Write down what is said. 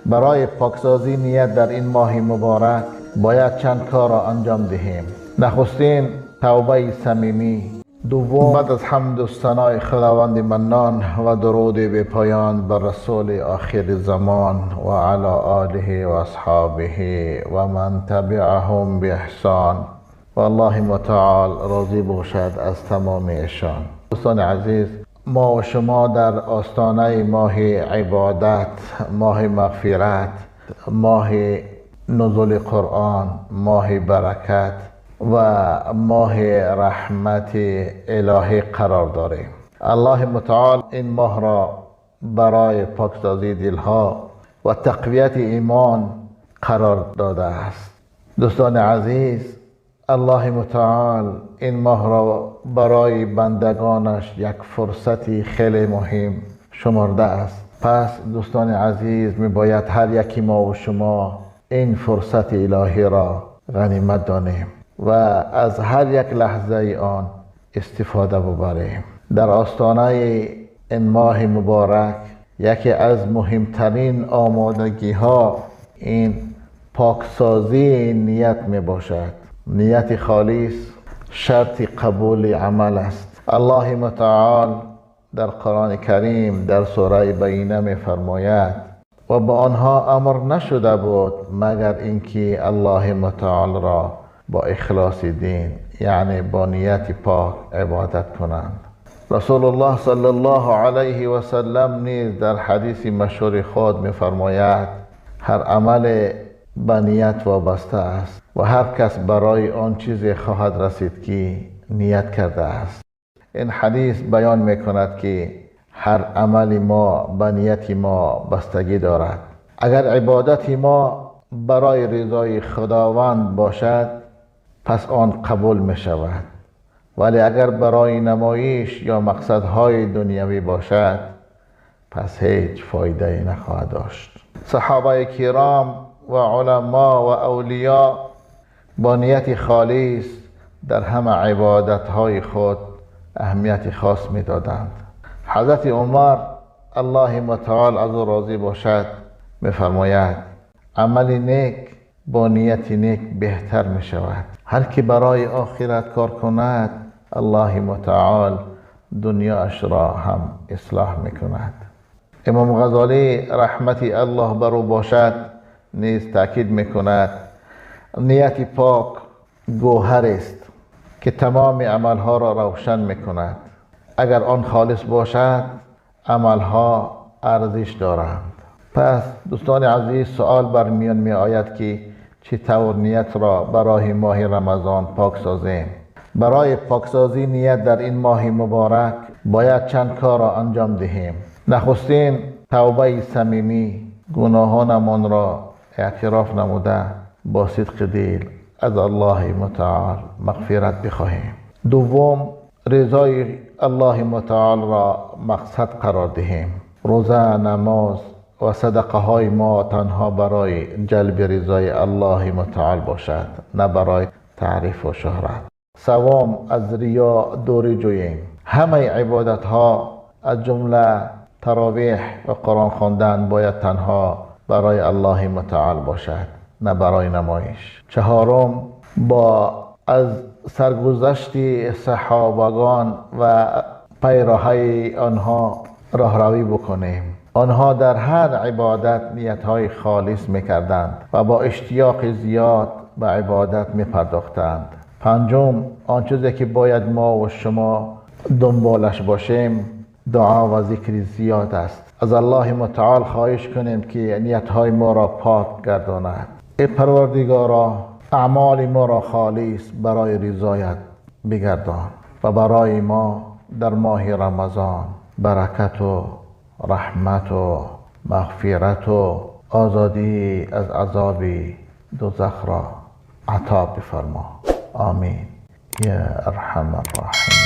برای پاکسازی نیت در این ماه مبارک باید چند کار را انجام دهیم. نخستین توبه صمیمی، دوم بعد از حمد و ثنای خداوند منان و درود به پایان بر رسول آخر زمان و علی آله و اصحابه و من تبعهم باحسان و الله متعال راضی باشد از تمام ایشان. دوستان عزیز، ما و شما در آستانه ماه عبادت، ماه مغفرت، ماه نزول قرآن، ماه برکت و ماه رحمت الهی قرار داریم. الله متعال این ماه را برای پاکسازی دلها و تقویت ایمان قرار داده است. دوستان عزیز، الله متعال این ماه را برای بندگانش یک فرصتی خیلی مهم شمرده است. پس دوستان عزیز، می باید هر یکی ما و شما این فرصت الهی را غنیمت دانیم و از هر یک لحظه آن استفاده ببریم. در آستانه این ماه مبارک یکی از مهمترین آمادگی ها این پاکسازی نیت می باشد. نیت خالص شرط قبول عمل است. الله متعال در قرآن کریم در سوره بینه می فرماید و با آنها امر نشده بود مگر اینکه الله متعال را با اخلاص دین، یعنی با نیت پاک عبادت کنند. رسول الله صلی الله علیه و سلم نیز در حدیث مشهور خود می فرماید هر عمل به نیت وابسته است و هر کس برای آن چیزی خواهد رسید که نیت کرده است. این حدیث بیان می کند که هر عمل ما به نیت ما بستگی دارد. اگر عبادت ما برای رضای خداوند باشد پس آن قبول می شود، ولی اگر برای نمایش یا مقصدهای دنیوی باشد پس هیچ فایده نخواهد داشت. صحابه کرام و علما و اولیاء با نیت خالص در همه عبادتهای خود اهمیت خاص می دادند. حضرت عمر الله متعال از او راضی باشد می فرماید عمل نیک با نیت نیک بهتر می شود. هر که برای آخرت کار کند الله متعال دنیاش را هم اصلاح می کند. امام غزالی رحمت الله بر او باشد نیز تأکید می کند نیت پاک گوهر است که تمام عملها را روشن می کند. اگر آن خالص باشد عملها ارزش دارند. پس دوستان عزیز، سوال بر میان می آید که چطور نیت را برای ماه رمضان پاک سازیم؟ برای پاکسازی نیت در این ماه مبارک باید چند کار را انجام دهیم. نخستین توبه صمیمی، گناهانمان را اعتراف نموده با صدق دل از الله متعال مغفرت بخواهیم. دوم، رضای الله متعال را مقصد قرار دهیم. روزه، نماز و صدقه های ما تنها برای جلب رضای الله متعال باشد، نه برای تعریف و شهرت. سوم، از ریا دوری جوییم. همه عبادت ها از جمله تراویح و قرآن خواندن باید تنها برای الله متعال باشد، نه برای نمایش. چهارم، با از سرگذشت صحابگان و پیروهای آنها راهروی بکنیم. آنها در هر عبادت نیتهای خالص میکردند و با اشتیاق زیاد به عبادت میپرداختند. پنجم، آن چیزی که باید ما و شما دنبالش باشیم دعا و ذکر زیاد است. از الله متعال خواهش کنیم که نیتهای ما را پاک گرداند. ای پروردگارا، اعمال ما را خالص برای رضایت بگردان و برای ما در ماه رمضان برکت و رحمت و مغفرت و آزادی از عذاب دوزخ را عطا بفرما. آمین یا ارحم الراحمین.